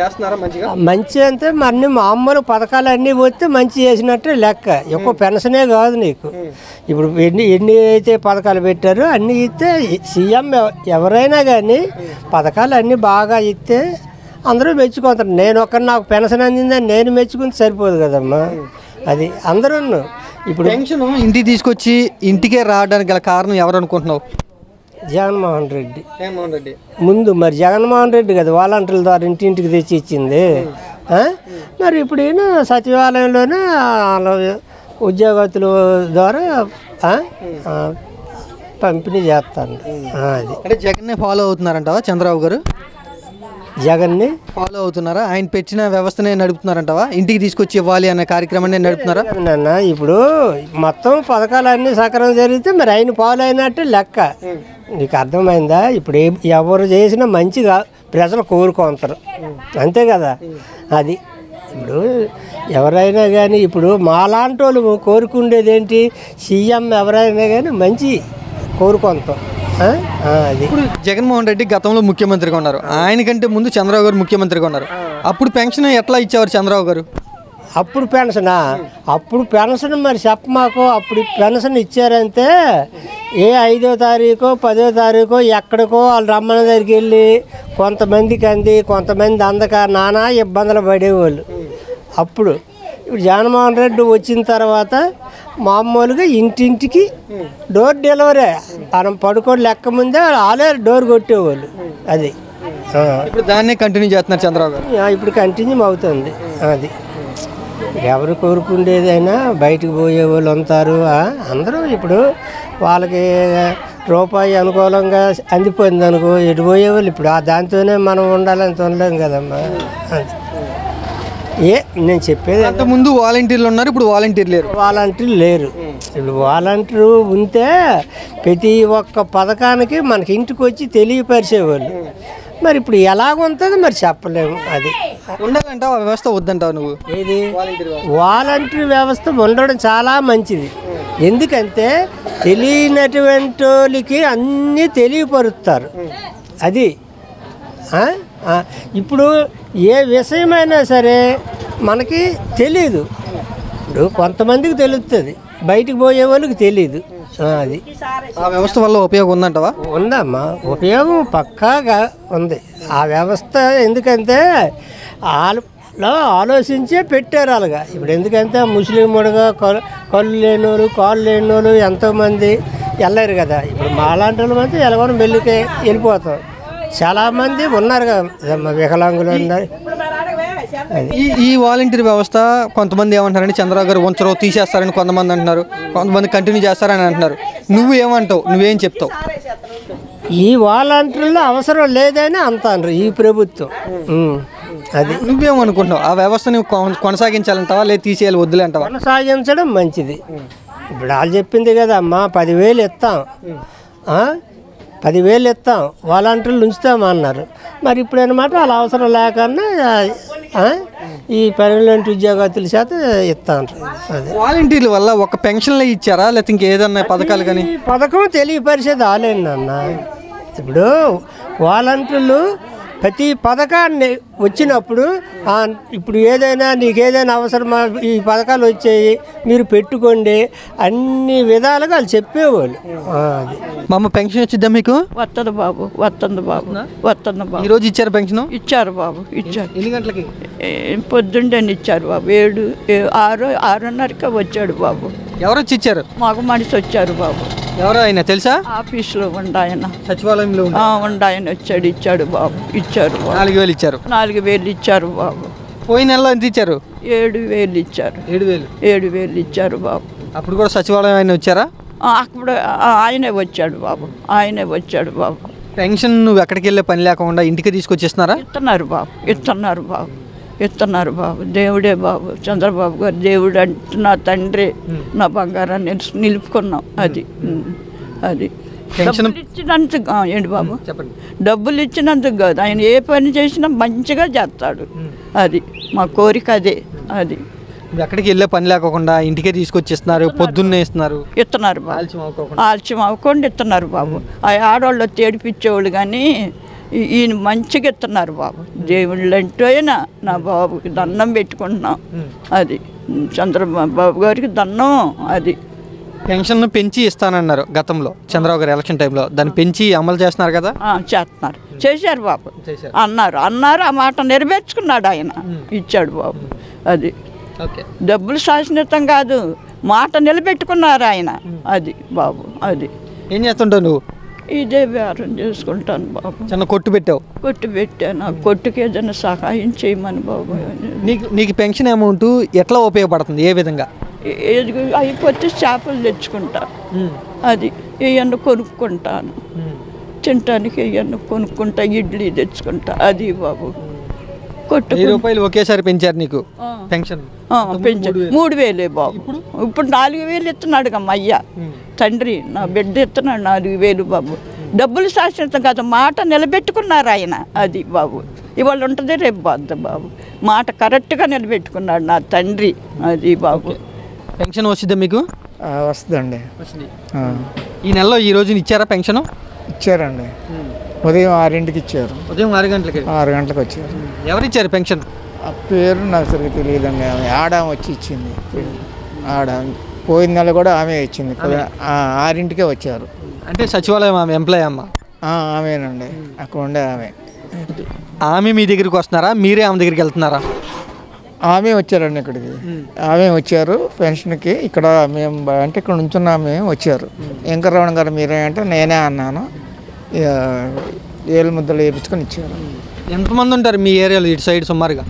చేస్తున్నారా మంచిగా? మంచి అంటే మరి మామూలు పథకాలు అన్నీ పోతే మంచి చేసినట్టే లెక్క. ఎక్కువ పెన్షనే కాదు నీకు. ఇప్పుడు ఎన్ని అయితే పథకాలు పెట్టారో అన్నీ ఇస్తే సీఎం ఎవరైనా కానీ పథకాలు అన్నీ బాగా ఇస్తే అందరూ మెచ్చుకుంటారు. నేను నాకు పెన్షన్ అందిందని నేను మెచ్చుకుంటే సరిపోదు కదమ్మా. అది అందరూ ఇప్పుడు పెన్షన్ ఇంటికి తీసుకొచ్చి ఇంటికే రావడానికి గల కారణం ఎవరు అనుకుంటున్నావు? జగన్మోహన్ రెడ్డి ముందు మరి జగన్మోహన్ రెడ్డి కదా వాలంటీర్ల ద్వారా ఇంటింటికి తెచ్చి ఇచ్చింది. మరి ఇప్పుడు ఈయన సచివాలయంలోనే ఉద్యోగస్తుల ద్వారా పంపిణీ చేస్తాను. అది అంటే జగన్నే ఫాలో అవుతున్నారంటావా? చంద్రబాబు గారు జగన్ని ఫాలో అవుతున్నారా? ఆయన పెట్టిన వ్యవస్థనే నడుపుతున్నారంటావా? ఇంటికి తీసుకొచ్చి ఇవ్వాలి అనే కార్యక్రమాన్ని నడుపుతున్నారా? నాన్న ఇప్పుడు మొత్తం పథకాలన్నీ సక్రమం జరిగితే మరి ఆయన ఫాలో అయినట్టు లెక్క. నీకు అర్థమైందా? ఇప్పుడు ఎవరు చేసినా మంచిగా ప్రజలు కోరుకుంటారు, అంతే కదా. అది ఇప్పుడు ఎవరైనా కానీ ఇప్పుడు మాలాంటి వాళ్ళు కోరుకుండేది ఏంటి? సీఎం ఎవరైనా కానీ మంచి కోరుకుంటాం. అది ఇప్పుడు జగన్మోహన్ రెడ్డి గతంలో ముఖ్యమంత్రిగా ఉన్నారు, ఆయన కంటే ముందు చంద్రబాబు గారు ముఖ్యమంత్రిగా ఉన్నారు. అప్పుడు పెన్షన్ ఎట్లా ఇచ్చేవారు చంద్రబాబు గారు? అప్పుడు పెన్షనా? అప్పుడు పెన్షన్ మరి చెప్పమాకు. అప్పుడు పెన్షన్ ఇచ్చారంటే 5వ తారీఖు 10వ తారీఖు ఎక్కడికో వాళ్ళు రమ్మన్న దగ్గరికి వెళ్ళి కొంతమందికి అంది, కొంతమంది అందక నానా ఇబ్బందులు పడేవాళ్ళు. అప్పుడు ఇప్పుడు జగన్మోహన్ రెడ్డి వచ్చిన తర్వాత మామూలుగా ఇంటింటికి డోర్ డెలివరీ. మనం పడుకోని లెక్క ముందే వాళ్ళే డోర్ కొట్టేవాళ్ళు. అది ఇప్పుడు దాన్నే కంటిన్యూ చేస్తున్నారు చంద్రబాబు గారు. ఇప్పుడు కంటిన్యూ అవుతుంది. అది ఎవరు కోరుకుండేదైనా బయటకు పోయే వాళ్ళు ఉంటారు. అందరూ ఇప్పుడు వాళ్ళకి రూపాయి అనుకూలంగా అందిపోయింది అనుకో ఎటు పోయేవాళ్ళు. ఇప్పుడు దాంతోనే మనం ఉండాలని ఉండలేం కదమ్మా. నేను చెప్పేది అంతకుముందు వాలంటీర్లు ఉన్నారు, ఇప్పుడు వాలంటీర్లు లేరు. వాలంటీర్లు లేరు. ఇప్పుడు వాలంటీరు ఉంటే ప్రతి ఒక్క పథకానికి మనకి ఇంటికి వచ్చి తెలియపరిచేవాళ్ళు. మరి ఇప్పుడు ఎలాగుంటుంది మరి చెప్పలేము. అది ఉండాలంటావు, ఆ వ్యవస్థ వద్దంటావు నువ్వు? ఏది వాలంటీర్ వ్యవస్థ ఉండడం చాలా మంచిది. ఎందుకంటే తెలియనటువంటి వాళ్ళకి అన్నీ తెలియపరుస్తారు. అది ఇప్పుడు ఏ విషయమైనా సరే మనకి తెలీదు. ఇప్పుడు కొంతమందికి తెలుస్తుంది, బయటికి పోయే వాళ్ళకి తెలీదు. అది ఆ వ్యవస్థ వల్ల ఉపయోగం ఉందంటావా? ఉందమ్మా, ఉపయోగం పక్కాగా ఉంది ఆ వ్యవస్థ. ఎందుకంటే వాళ్ళలో ఆలోచించే పెట్టారు అలాగా. ఇప్పుడు ఎందుకంటే ముస్లింలుగా కళ్ళు లేని వాళ్ళు కాళ్ళు లేని వాళ్ళు ఎంతోమంది వెళ్ళారు కదా. ఇప్పుడు మాలాంటి వాళ్ళు మాత్రం ఎలాగో వెళ్ళితే వెళ్ళిపోతాం. చాలామంది ఉన్నారు కదా, వికలాంగులు ఉన్నారు. ఈ వాలంటీర్ వ్యవస్థ కొంతమంది ఏమంటారంటే చంద్రబాబు గారు ఉంచరు, తీసేస్తారని కొంతమంది అంటున్నారు, కొంతమంది కంటిన్యూ చేస్తారని అంటున్నారు. నువ్వు ఏమంటావు? నువ్వేం చెప్తావు? ఈ వాలంటీర్లు అవసరం లేదని అంటారు ఈ ప్రభుత్వం. అది నువ్వేమనుకుంటున్నావు? ఆ వ్యవస్థని కొనసాగించాలంటావా లేదా తీసేయాలి వద్దులే అంటావా? కొనసాగించడం మంచిది. ఇప్పుడు వాళ్ళు చెప్పింది కదా అమ్మా, 10,000 ఇస్తాం, 10,000 ఇస్తాం, వాలంటీర్లు ఉంచుతామన్నారు. మరి ఇప్పుడు అనమాట వాళ్ళ అవసరం లేకన్నా ఈ పర్మనెంట్ ఉద్యోగస్తుల చేత ఇస్తాను. అది వాలంటీర్ల వల్ల ఒక పెన్షన్లే ఇచ్చారా లేకపోతే ఇంకేదన్నా పథకాలు? కానీ పథకం తెలియపరిచేది ఆలేండి అన్న. ఇప్పుడు వాలంటీర్లు ప్రతి పథకాన్ని వచ్చినప్పుడు ఇప్పుడు ఏదైనా నీకేదైనా అవసరమా, ఈ పథకాలు వచ్చాయి మీరు పెట్టుకోండి అన్ని విధాలుగా వాళ్ళు చెప్పేవాళ్ళు. అది మా అమ్మ పెన్షన్ వచ్చిద్దా మీకు? వస్తుంది బాబు, వస్తుంది బాబు, వస్తుంది బాబు. ఈరోజు ఇచ్చారు పెన్షన్? ఇచ్చారు బాబు, ఇచ్చారు. ఎన్ని గంటలకి? పొద్దుంటే ఇచ్చారు బాబు. 6:30కి వచ్చాడు బాబు. ఎవరు వచ్చి ఇచ్చారు? మాకు మనిషి వచ్చారు బాబు. ఎవరో ఆయన తెలుసా? ఆఫీస్లో ఉండాయన, సచివాలయంలో ఉండాయన వచ్చాడు, ఇచ్చాడు బాబు. ఇచ్చారు 4,000 ఇచ్చారు. 4,000 ఇచ్చారు బాబు. పోయిన నెలలో ఎంత ఇచ్చారు? 7,000 ఇచ్చారు. 7,000 ఇచ్చారు బాబు. అప్పుడు కూడా సచివాలయం ఆయన వచ్చారా? అప్పుడు ఆయనే వచ్చాడు బాబు, ఆయనే వచ్చాడు బాబు. పెన్షన్ నువ్వు ఎక్కడికి వెళ్ళే పని లేకుండా ఇంటికి తీసుకొచ్చి ఇస్తున్నారా? ఇస్తున్నారు బాబు, ఇస్తున్నారు బాబు, ఇస్తున్నారు బాబు. దేవుడే బాబు, చంద్రబాబు గారు దేవుడు అంటే నా తండ్రి, నా బంగారాన్ని నిలుపుకున్నాం. అది అది డబ్బులు ఇచ్చినందుకు ఏంటి బాబు, చెప్పండి. డబ్బులు ఇచ్చినందుకు కాదు, ఆయన ఏ పని చేసినా మంచిగా చేస్తాడు. అది మా కోరిక, అదే. అది ఎక్కడికి వెళ్ళే పని లేకుండా ఇంటికే తీసుకొచ్చి ఇస్తున్నారు, పొద్దున్నే ఇస్తున్నారు. ఇస్తున్నారు బాబు, ఆలస్యం అవ్వకుండా ఇస్తున్నారు బాబు. ఆ ఆడవాళ్ళు తేడిపించేవాళ్ళు కానీ ఈయన మంచిగా ఇస్తున్నారు బాబు. దేవుళ్ళు అంటూ అయినా నా బాబుకి దండం పెట్టుకుంటున్నాం. అది చంద్రబాబు గారికి దండం. అది పెన్షన్ పెంచి ఇస్తానన్నారు గతంలో చంద్రబాబు గారు ఎలక్షన్ టైంలో, దాన్ని పెంచి అమలు చేస్తున్నారు కదా. చేస్తున్నారు, చేశారు బాబు. అన్నారు ఆ మాట నెరవేర్చుకున్నాడు ఆయన, ఇచ్చాడు బాబు. అది డబ్బులు శాశ్వతం కాదు, మాట నిలబెట్టుకున్నారు ఆయన. అది బాబు. అది ఏం చేస్తుంటావు నువ్వు? ఇదే వ్యాపారం చేసుకుంటాను బాబు. చిన్న కొట్టు పెట్టావు? కొట్టు పెట్టాను. ఆ కొట్టుకి ఏదైనా సహాయం చేయమని బాబు. నీకు పెన్షన్ అమౌంట్ ఎట్లా ఉపయోగపడుతుంది, ఏ విధంగా? అయిపోతే చేపలు తెచ్చుకుంటా, అది ఏమన్నా కొనుక్కుంటాను, తినటానికి ఏమన్నా కొనుక్కుంటా, ఇడ్లీ తెచ్చుకుంటా. అది బాబు. కొట్టు రూపాయలు ఒకేసారి పెంచారు నీకు పెన్షన్? పెంచారు. 3,000 బాబు. ఇప్పుడు 4,000 ఇస్తున్నాడు కమ్మ అయ్యా తండ్రి. నా బిడ్డ ఇస్తున్నాడు 4,000 బాబు. డబ్బులు శాశ్వతం కాదు, మాట నిలబెట్టుకున్నారు ఆయన. అది బాబు. ఇవాళ ఉంటుంది, రేపు బాధ బాబు. మాట కరెక్ట్గా నిలబెట్టుకున్నాడు నా తండ్రి. అది బాబు. పెన్షన్ వచ్చిందా మీకు? వస్తుందండి. ఈ నెలలో ఈ రోజున ఇచ్చారా పెన్షన్? ఇచ్చారండి. ఉదయం 6ంటికి ఇచ్చారు. ఉదయం 6 గంటలకి? 6 గంటలకు వచ్చారు. ఎవరు ఇచ్చారు పెన్షన్? ఆ పేరు నాకు సరిగ్గా తెలియదండి. ఆమె వచ్చి ఇచ్చింది. పోయిన నెల కూడా ఆమె ఇచ్చింది. 6ంటికే వచ్చారు. అంటే సచివాలయం ఆమె ఎంప్లాయ్ అమ్మ? ఆమెనండి, అక్కడ ఉండే ఆమె మీ దగ్గరికి వస్తున్నారా, మీరే ఆమె దగ్గరికి వెళ్తున్నారా? ఆమె వచ్చారండి ఇక్కడికి. ఆమె వచ్చారు పెన్షన్కి. ఇక్కడ మేము అంటే ఇక్కడ నుంచున్నా మేము వచ్చారు. వెంకటరమణ గారు మీరే అంటే నేనే అన్నాను. ఏళ్ళు ముద్దలు వేయించుకొని ఇచ్చారు. ఎంతమంది ఉంటారు మీ ఏరియాలో ఇటు సైడ్ సుమారుగా?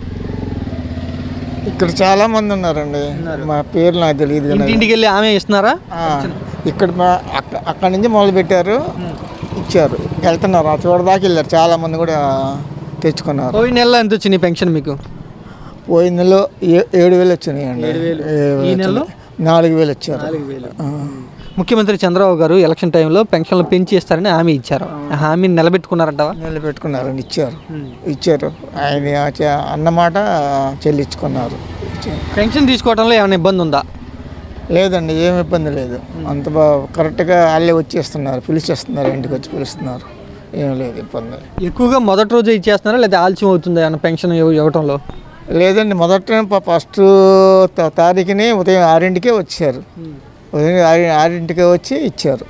ఇక్కడ చాలా మంది ఉన్నారండి. మా పేర్లు నాకు తెలియదు. ఇంటికి వెళ్ళి ఆమె ఇస్తున్నారా? ఇక్కడ అక్కడి నుంచి మొదలు పెట్టారు, ఇచ్చారు, వెళ్తున్నారు. ఆ చూడదాకా వెళ్ళారు. చాలా మంది కూడా తెచ్చుకున్నారు. పోయిన నెలలో ఎంత వచ్చింది పెన్షన్ మీకు? పోయిన నెలలో 7,000 వచ్చినాయండి. 4,000 వచ్చారు. ముఖ్యమంత్రి చంద్రబాబు గారు ఎలక్షన్ టైంలో పెన్షన్లు పెంచి ఇస్తారని హామీ ఇచ్చారు. ఆ హామీని నిలబెట్టుకున్నారంటావా? నిలబెట్టుకున్నారండి. ఇచ్చారు. ఆయన అన్నమాట చెల్లించుకున్నారు. పెన్షన్ తీసుకోవడంలో ఏమైనా ఇబ్బంది ఉందా? లేదండి, ఏమి ఇబ్బంది లేదు. అంత బాగా కరెక్ట్గా వాళ్ళే వచ్చేస్తున్నారు, పిలిచేస్తున్నారు, ఇంటికి వచ్చి పిలుస్తున్నారు. ఏం లేదు ఇబ్బంది. ఎక్కువగా మొదటి రోజే ఇచ్చేస్తున్నారా లేదా ఆలస్యం అవుతుందా ఏమైనా పెన్షన్ ఇవ్వటంలో? లేదండి, మొదట ఫస్ట్ తారీఖుని ఉదయం 6ంటికే వచ్చారు. ఉదయం 6ంటికే వచ్చి ఇచ్చారు.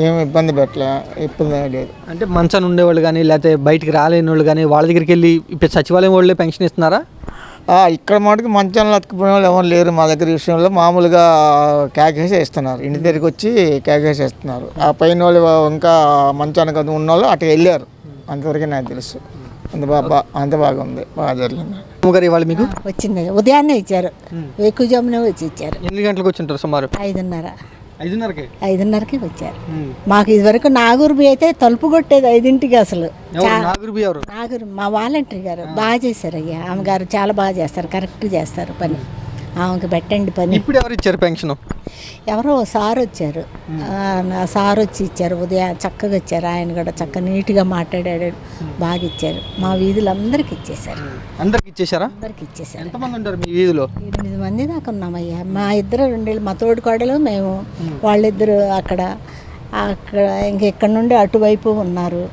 ఏమి ఇబ్బంది పెట్టలే, ఇబ్బంది లేదు. అంటే మంచాన్ని ఉండేవాళ్ళు కానీ లేకపోతే బయటికి రాలేని వాళ్ళు కానీ వాళ్ళ దగ్గరికి వెళ్ళి ఇప్పుడు సచివాలయం వాళ్ళే పెన్షన్ ఇస్తున్నారా? ఇక్కడ మటుకు మంచాలను అతుక్కుపోయిన వాళ్ళు ఎవరు లేరు మా దగ్గర. విషయంలో మామూలుగా క్యాకేసి ఇస్తున్నారు. ఇంటి దగ్గరికి వచ్చి క్యాకేసి ఇస్తున్నారు. ఆ పైన వాళ్ళు ఇంకా మంచానికి ఉన్న వాళ్ళు అటు వెళ్ళారు. అంతవరకు నాకు తెలుసు. అంత బాగుంది, బాగా జరిగింది. ఇవాళ మీకు వచ్చింది ఉదయాన్నే ఇచ్చారు. ఎక్కువ జామునే వచ్చి ఇచ్చారు. ఎన్ని గంటలకు వచ్చి ఉంటారు సుమారు? 5:30కి వచ్చారు. మాకు ఇదివరకు నాగూరుబి అయితే తలుపు కొట్టేది 5ంటికి. అసలు నాగూరు మా వాలంటరీ గారు బాగా చేశారు అయ్యా. ఆమె గారు చాలా బాగా చేస్తారు, కరెక్ట్ చేస్తారు పని. ఆమెకి పెట్టండి పని. ఇప్పుడు ఎవరు ఇచ్చారు పెన్షన్? ఎవరో సార్ వచ్చారు. సార్ వచ్చి ఇచ్చారు. ఉదయం చక్కగా ఇచ్చారు. ఆయన కూడా చక్కగా నీట్గా మాట్లాడాడు, బాగా ఇచ్చారు. మా వీధులు అందరికి ఇచ్చేసారు. అందరికి ఇచ్చేసారా? అందరికి ఇచ్చేసారు. ఎంతమంది ఉంటారు మీ వీధిలో? 8 మంది దాకా ఉన్నామయ్యా. మా ఇద్దరు 2 మా తోడు కోడలు, మేము. వాళ్ళిద్దరు అక్కడ ఇంకెక్కడ నుండి అటువైపు ఉన్నారు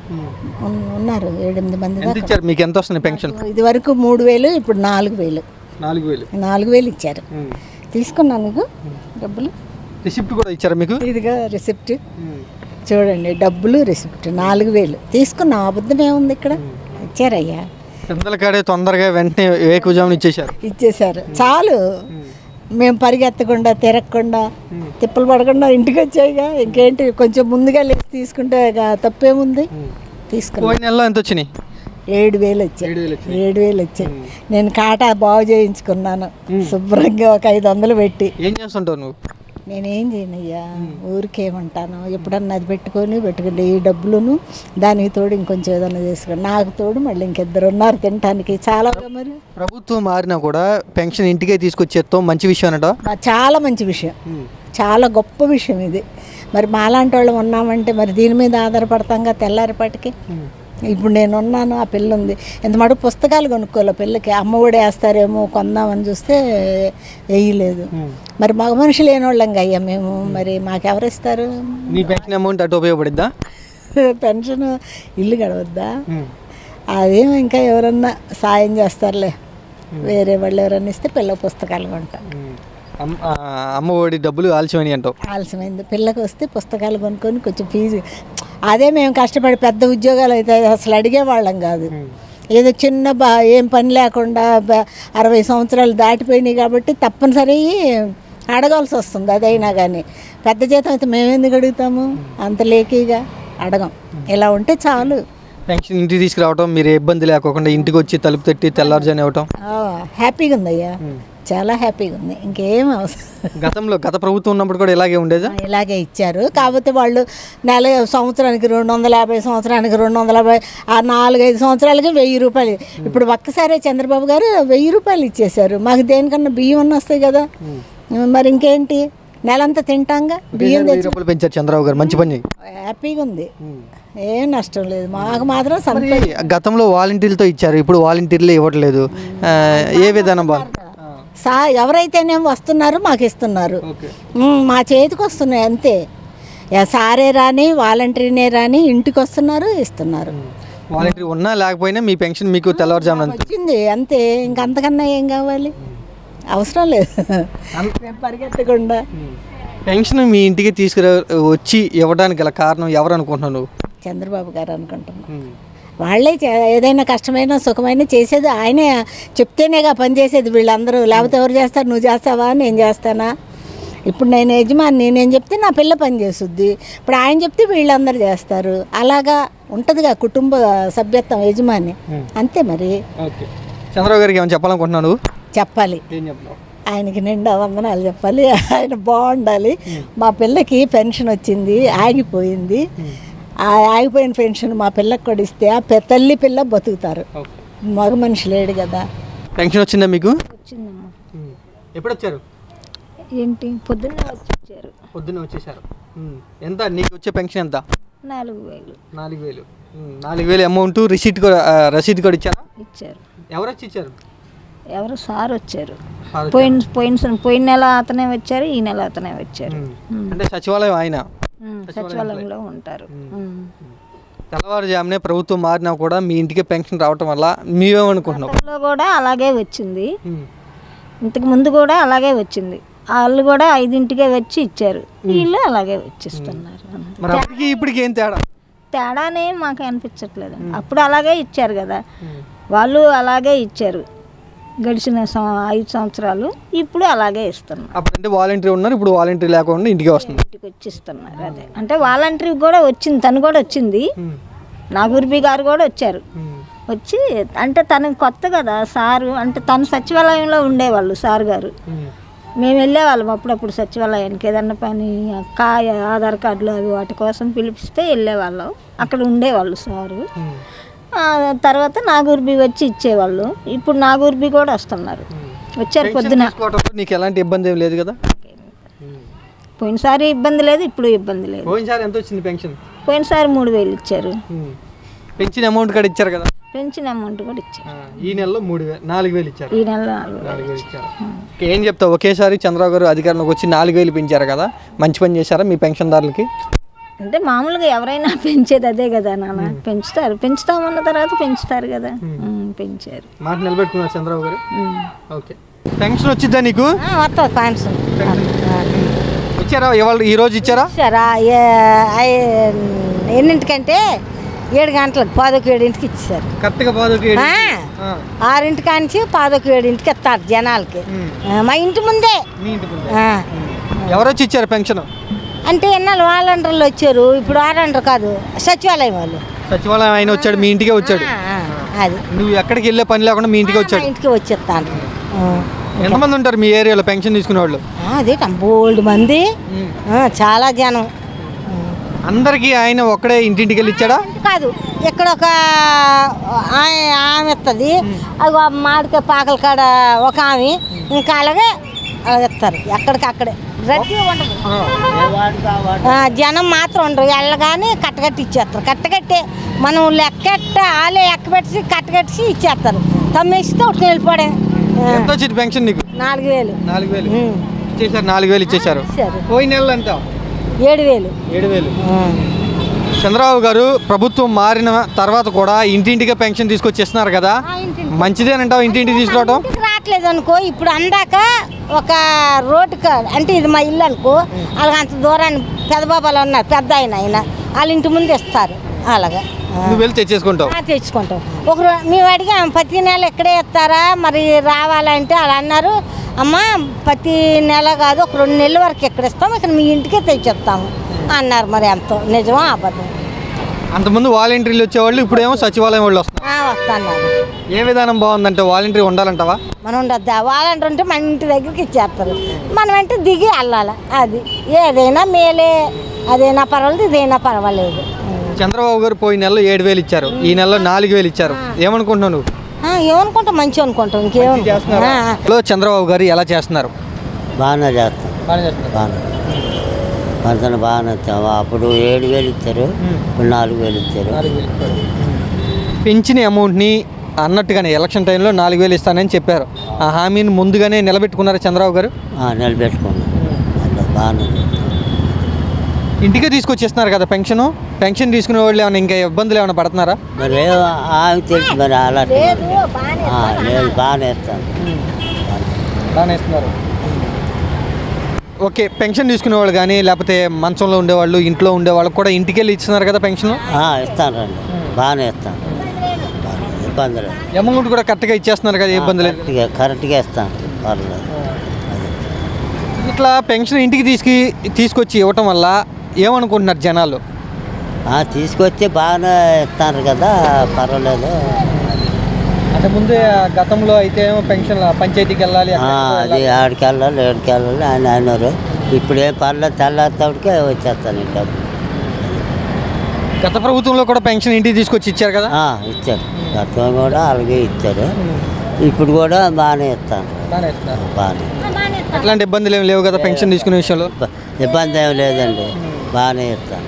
7-8 మంది దాకా. మీకు ఎంత వస్తుంది పెన్షన్? ఇది వరకు 3,000, ఇప్పుడు 4,000. 4,000 ఇచ్చారు. తీసుకున్నాను నీకు డబ్బులు. రిసిప్ట్ కూడా ఇచ్చారా మీకు? ఇదిగా రిసిప్ట్ చూడండి, డబ్బులు రిసిప్ట్ 4,000 తీసుకున్నాం. అబద్ధం ఏముంది, ఇక్కడ ఇచ్చారయ్యా. పెద్దల కాడే తొందరగా వెంటనే వేకుజామున ఇచ్చేసారు. చాలు, మేము పరిగెత్తకుండా తిరగకుండా తిప్పలు పడకుండా ఇంటికి వచ్చాయిగా. ఇంకేంటి, కొంచెం ముందుగా లేచి తీసుకుంటే తప్పేముంది. తీసుకున్నాం. పోయిన నెలలో ఎంత వచ్చినాయి? 7,000 వచ్చాయి. 7,000 వచ్చాయి. నేను కాటా బాగు చేయించుకున్నాను శుభ్రంగా, ఒక 500 పెట్టి. ఏం చేస్తుంటావు నువ్వు? నేనేం చేయనయ్యా, ఊరికేమంటాను. ఎప్పుడన్నా అది పెట్టుకొని ఈ డబ్బులను దానికి తోడు ఇంకొంచెం ఏదైనా చేసుకోండి. నాకు తోడు మళ్ళీ ఇంకిద్దరు ఉన్నారు తినడానికి. చాలా మరి ప్రభుత్వం మారినా కూడా పెన్షన్ ఇంటికే తీసుకొచ్చేస్తాం, మంచి విషయం అనట. చాలా మంచి విషయం, చాలా గొప్ప విషయం ఇది. మరి మాలాంటి వాళ్ళు ఉన్నామంటే మరి దీని మీద ఆధారపడతాంగా తెల్లారిపాటికి. ఇప్పుడు నేను ఉన్నాను, ఆ పిల్ల ఉంది. ఎంత మటుకు పుస్తకాలు కొనుక్కోవాలి పిల్లకి. అమ్మఒడి వేస్తారేమో కొందామని చూస్తే వేయలేదు. మరి మగ మనుషులు లేని వాళ్ళంగా అయ్యా మేము. మరి మాకెవరు ఇస్తారు? నీ పెన్షన్ అమౌంట్ అటు ఉపయోగపడిద్దా? పెన్షన్ ఇల్లు గడవద్దా? అదేమో ఇంకా ఎవరన్నా సాయం చేస్తారులే, వేరే వాళ్ళు ఎవరన్నా ఇస్తే పిల్ల పుస్తకాలు కొంటా. అమ్మ ఒడి డబ్బులు ఆలస్యమని అంటావు? ఆలస్యమైంది. పిల్లకి వస్తే పుస్తకాలు కొనుక్కొని కొంచెం ఫీజు, అదే మేము కష్టపడి పెద్ద ఉద్యోగాలు అయితే అసలు అడిగేవాళ్ళం కాదు. ఏదో చిన్న ఏం పని లేకుండా 60 సంవత్సరాలు దాటిపోయినాయి కాబట్టి తప్పనిసరి అడగాల్సి వస్తుంది. అదైనా కానీ పెద్ద జీతం అయితే మేమెందుకు అడుగుతాము? అంత లేకీగా అడగం. ఇలా ఉంటే చాలు. పెన్షన్ ఇంటికి తీసుకురావటం, మీరు ఇబ్బంది లేకుండా ఇంటికి వచ్చి తలుపు తట్టి తెల్లారుజాని ఇవ్వటం హ్యాపీగా ఉందయ్యా, చాలా హ్యాపీగా ఉంది. ఇంకేం అవసరం. గత ప్రభుత్వం ఉన్నప్పుడు కూడా ఇలాగే ఉండేదా? ఇలాగే ఇచ్చారు. కాకపోతే వాళ్ళు సంవత్సరానికి 250, సంవత్సరానికి 250, ఆ 4-5 సంవత్సరాలకి 1000 రూపాయలు. ఇప్పుడు ఒక్కసారే చంద్రబాబు గారు 1000 రూపాయలు ఇచ్చేశారు. మాకు దేనికన్నా బియ్యం అన్న వస్తాయి కదా, మరి ఇంకేంటి, నెలంతా తింటాంగా. బియ్యం పెంచారు చంద్రబాబు గారు, మంచి పని. హ్యాపీగా ఉంది, ఏం నష్టం లేదు. మాకు మాత్రం గతంలో వాలంటీర్లతో ఇచ్చారు, ఇప్పుడు వాలంటీర్లు ఇవ్వట్లేదు. ఏ విధానం ఎవరైతేనేమో వస్తున్నారు, మాకు ఇస్తున్నారు, మా చేతికి వస్తున్నాయి అంతే. సారే రాని వాలంటీర్నే రాని ఇంటికి వస్తున్నారు, ఇస్తున్నారు. వాలంటీర్ ఉన్నా లేకపోయినా మీ పెన్షన్ మీకు తెల్లవారుజామున వచ్చింది అంతే. ఇంకంతకన్నా ఏం కావాలి? అవసరం లేదు పరిగెత్తకుండా. పెన్షన్ మీ ఇంటికి వచ్చి ఇవ్వడానికి గల కారణం ఎవరు అనుకుంటున్నావు? చంద్రబాబు గారు అనుకుంటున్నాను. వాళ్ళే ఏదైనా కష్టమైన సుఖమైన చేసేది ఆయనే, చెప్తేనేగా పని చేసేది. వీళ్ళందరూ లేకపోతే ఎవరు చేస్తారు? నువ్వు చేస్తావా, నేను చేస్తానా? ఇప్పుడు నేను యజమాని, నేను చెప్తే నా పిల్ల పని చేస్తుంది. ఇప్పుడు ఆయన చెప్తే వీళ్ళందరూ చేస్తారు. అలాగా ఉంటుందిగా కుటుంబ సభ్యత్వం, యజమాని అంతే. మరి చంద్రబాబు గారికి ఏమైనా చెప్పాలనుకుంటున్నాను? చెప్పాలి, ఆయనకి నిండా వందనాలు చెప్పాలి. ఆయన బాగుండాలి. మా పిల్లకి పెన్షన్ వచ్చింది, ఆగిపోయింది. ఆగిపోయిన పెన్షన్ మా పిల్లకి కూడా ఇస్తే ఆ తల్లి పిల్ల బతుకుతారు. మగ మనిషి లేడు కదా. పెన్షన్ వచ్చిందా మీకు? వచ్చిందమ్మా. ఎప్పుడు వచ్చారు? ఏంటి పొద్దున్నే వచ్చారు. పొద్దున్నే వచ్చేసారు. ఎంత నీకు వచ్చే పెన్షన్ ఎంత? 4000. 4000. 4000 అమౌంట్ రసీదు కూడా ఇచ్చారా? ఇచ్చారు. ఎవరు వచ్చి ఇచ్చారు? ఎవరు సార్ వచ్చారు. పోయిన నెల అతనే వచ్చారు, ఈ నెల అతనే వచ్చారు. అంటే సచివాలయం ఆయన సచివాలయంలో ఉంటారు. తెల్లవారుజామునే ప్రభుత్వం మారినా కూడా మీ ఇంటికి పెన్షన్ రావటం వల్ల మీవేమనుకుంటున్నాం? కూడా అలాగే వచ్చింది, ఇంతకు ముందు కూడా అలాగే వచ్చింది. వాళ్ళు కూడా 5ంటికే వచ్చి ఇచ్చారు, వీళ్ళు అలాగే వచ్చిస్తున్నారు. ఇప్పటికి ఏం తేడా? తేడానే మాకు అనిపించట్లేదు. అప్పుడు అలాగే ఇచ్చారు కదా, వాళ్ళు అలాగే ఇచ్చారు గడిచిన 5 సంవత్సరాలు. ఇప్పుడు అలాగే ఇస్తున్నారు. అప్పుడంటే వాలంటీర్ ఉన్నారు, ఇప్పుడు వాలంటీర్ లేకుండా ఇంటికి వస్తుంది, ఇంటికి వచ్చి ఇస్తున్నారు. అదే అంటే వాలంటీర్ కూడా వచ్చింది, తను కూడా వచ్చింది. నాగూర్బి గారు కూడా వచ్చారు. వచ్చి అంటే తనకి కొత్త కదా సారు, అంటే తను సచివాలయంలో ఉండేవాళ్ళు సార్ గారు. మేము వెళ్ళేవాళ్ళం అప్పుడప్పుడు సచివాలయానికి, ఏదన్నా పని ఆధార్ కార్డులు అవి వాటి కోసం పిలిపిస్తే వెళ్ళేవాళ్ళం. అక్కడ ఉండేవాళ్ళు సారు. తర్వాత నాగూర్బి వచ్చి ఇచ్చేవాళ్ళు. ఇప్పుడు నాగూర్బి కూడా వస్తున్నారు, వచ్చారు పొద్దున. నీకు ఎలాంటి ఇబ్బంది లేదు కదా? పోయినసారి ఇబ్బంది లేదు, ఇప్పుడు ఇబ్బంది లేదు. పోయినసారి ఎంత వచ్చింది పెన్షన్? పోయినసారి 3000 ఇచ్చారు. పెన్షన్ అమౌంట్ కూడా ఇచ్చారు కదా? పెన్షన్ అమౌంట్ కూడా ఇచ్చారు. ఈ నెలలో 4000 ఇచ్చారు. ఈ నెలలో 4000 ఇచ్చారు. ఏం చెప్తావు? ఒకేసారి చంద్రబాబు గారు అధికారంలోకి వచ్చి 4000 పెంచారు కదా, మంచి పని చేశారా మీ పెన్షన్దారులకి? అంటే మామూలుగా ఎవరైనా పెంచేది అదే కదా నాన్న, పెంచుతారు. పెంచుతామన్న తర్వాత పెంచుతారు కదా, పెంచారు. మాట నిలబెట్టుకున్నారు చంద్రబాబు గారు. ఓకే. పెన్షన్ వచ్చిద్దా నీకు? వస్తుంది పెన్షన్. ఇచ్చారా? ఈ రోజు ఇచ్చారా? ఎన్నింటికంటే 7 గంటలకు 17:00 ఇచ్చారు. కరెక్ట్గా 17:00. 6 కానించి 17:00 ఇస్తారు జనాలకి. మా ఇంటి ముందే. ఎవరు వచ్చి ఇచ్చారు పెన్షన్? అంటే ఎన్నాళ్ళు వాలంటీర్లు వచ్చారు, ఇప్పుడు వాలంటీర్ కాదు, సచివాలయం వాళ్ళు. సచివాలయం ఆయన వచ్చాడు, మీ ఇంటికే వచ్చాడు. అది నువ్వు ఎక్కడికి వెళ్ళే పని లేకుండా మీ ఇంటికి వచ్చాడు. ఇంటికి వచ్చేస్తాను. ఎంతమంది ఉంటారు మీ ఏరియాలో పెన్షన్ తీసుకునే వాళ్ళు? అదే బోల్డ్ మంది, చాలా జనం. అందరికీ ఆయన ఒక్కడే ఇంటింటికి వెళ్ళి ఇచ్చాడా? కాదు, ఇక్కడ ఒక ఆమె ఇస్తుంది, అది మామిడికాయ పాకల కాడ ఒక ఆమె, ఇంకా అలాగే ఇస్తారు. ఎక్కడికక్కడే రద్దీ ఉండదు, జనం మాత్రం ఉండరు. వెళ్ళగానే కట్టగట్టి ఇచ్చేస్తారు. కట్టగట్టే మనం లెక్కెట్ట వాళ్ళే ఎక్కబెట్టి కట్టగట్టి ఇచ్చేస్తారు. తమ్మేస్తే ఒకటి వెళ్ళిపోవడే. ఎంత వచ్చింది పెన్షన్ నీకు? 4000. 4000 ఇచ్చేసారు. 4000 ఇచ్చేసారు. పోయిన నెలలో ఎంత? 7000. చంద్రబాబు గారు ప్రభుత్వం మారిన తర్వాత కూడా ఇంటింటికి పెన్షన్ తీసుకొచ్చేస్తున్నారు కదా, మంచిదేనంటావు ఇంటింటికి తీసుకురావడం? రావట్లేదు అనుకో, ఇప్పుడు అందాక ఒక రోడ్డు అంటే ఇది మా ఇల్లు అనుకో, అలాగ అంత దూరాన్ని పెద్దబాబాలు ఉన్నారు, పెద్ద ఆయన వాళ్ళ ఇంటి ముందు ఇస్తారు. అలాగా నువ్వు వెళ్ళి తెచ్చేసుకుంటావు? తెచ్చుకుంటాం. మేము అడిగాం ప్రతి నెల ఇక్కడే ఇస్తారా మరి రావాలంటే అలా అన్నారు, అమ్మ ప్రతి నెల కాదు ఒక 2 నెలల వరకు ఎక్కడ ఇస్తాం, ఇక్కడ మీ ఇంటికే తెచ్చిస్తాము అన్నారు. మరి ఎంతో నిజమా అబద్ధం? అంతకుముందు వాలంటీర్లు వచ్చేవాళ్ళు, ఇప్పుడేమో సచివాలయం వాళ్ళు వస్తున్నారు. వస్తున్నారు. ఏ విధానం బాగుందంటే వాలంటీర్ ఉండాలంటావా? మనం ఉండద్దా? వాలంటీర్ ఉంటే మన ఇంటి దగ్గరికి ఇచ్చేస్తారు, మనం అంటే దిగి వెళ్ళాలి. అది ఏదైనా మేలే, అదైనా పర్వాలేదు, ఇదైనా పర్వాలేదు. చంద్రబాబు గారు పోయిన నెలలో 7,000 ఇచ్చారు, ఈ నెలలో 4,000 ఇచ్చారు. ఏమనుకుంటున్నావు నువ్వు? ఏమనుకుంటాం, మంచి అనుకుంటాం. ఇంకేమో చంద్రబాబు గారు ఎలా చేస్తున్నారు? బాగానే చేస్తాం. బాగానే పంచన బాగానే ఇస్తాం. అప్పుడు 7,000 ఇచ్చారు, ఇప్పుడు 4,000 ఇచ్చారు. పెంచిన అమౌంట్ని అన్నట్టుగానే ఎలక్షన్ టైంలో 4,000 ఇస్తానని చెప్పారు. ఆ హామీని ముందుగానే నిలబెట్టుకున్నారు చంద్రబాబు గారు? నిలబెట్టుకున్నాం. బాగానే ఇంటికే తీసుకొచ్చేస్తున్నారు కదా పెన్షన్. పెన్షన్ తీసుకునే వాళ్ళు ఏమైనా ఇంకా ఇబ్బందులు ఏమైనా పడుతున్నారా? మరి ఆమె తెలుసు మరి అలా లేదు. బాగానే ఇస్తాను. బాగానే ఇస్తున్నారు. ఓకే, పెన్షన్ తీసుకునే వాళ్ళు కానీ లేకపోతే మంచంలో ఉండేవాళ్ళు, ఇంట్లో ఉండేవాళ్ళు కూడా ఇంటికి వెళ్ళి ఇస్తున్నారు కదా పెన్షన్? ఇస్తానండి, బాగానే ఇస్తాను. ఇబ్బంది లేదు. అమౌంట్ కూడా కరెక్ట్గా ఇచ్చేస్తున్నారు కదా, ఇబ్బంది లేదు. కరెక్ట్గా ఇస్తాను, పర్లేదు. ఇట్లా పెన్షన్ ఇంటికి తీసుకొచ్చి ఇవ్వటం వల్ల ఏమనుకుంటున్నారు జనాలు? తీసుకొచ్చి బాగానే ఇస్తారు కదా, పర్వాలేదు. అంటే ముందే గతంలో అయితే పెన్షన్ పంచాయతీకి వెళ్ళాలి, అది ఆడికి వెళ్ళాలి, ఏడికి వెళ్ళాలి ఆయన అన్నారు. ఇప్పుడు ఏం పర్లేదు, తెల్లారితోటికే వచ్చేస్తాను డబ్బు. గత ప్రభుత్వంలో కూడా పెన్షన్ ఇంటికి తీసుకొచ్చి ఇచ్చారు కదా? ఇచ్చారు, గతం కూడా అలాగే ఇచ్చారు. ఇప్పుడు కూడా బాగానే ఇస్తాను. బాగానే. ఎట్లాంటి ఇబ్బందులు ఏమి లేవు కదా పెన్షన్ తీసుకునే విషయంలో? ఇబ్బంది ఏమి లేదండి, బాగానే ఇస్తాను.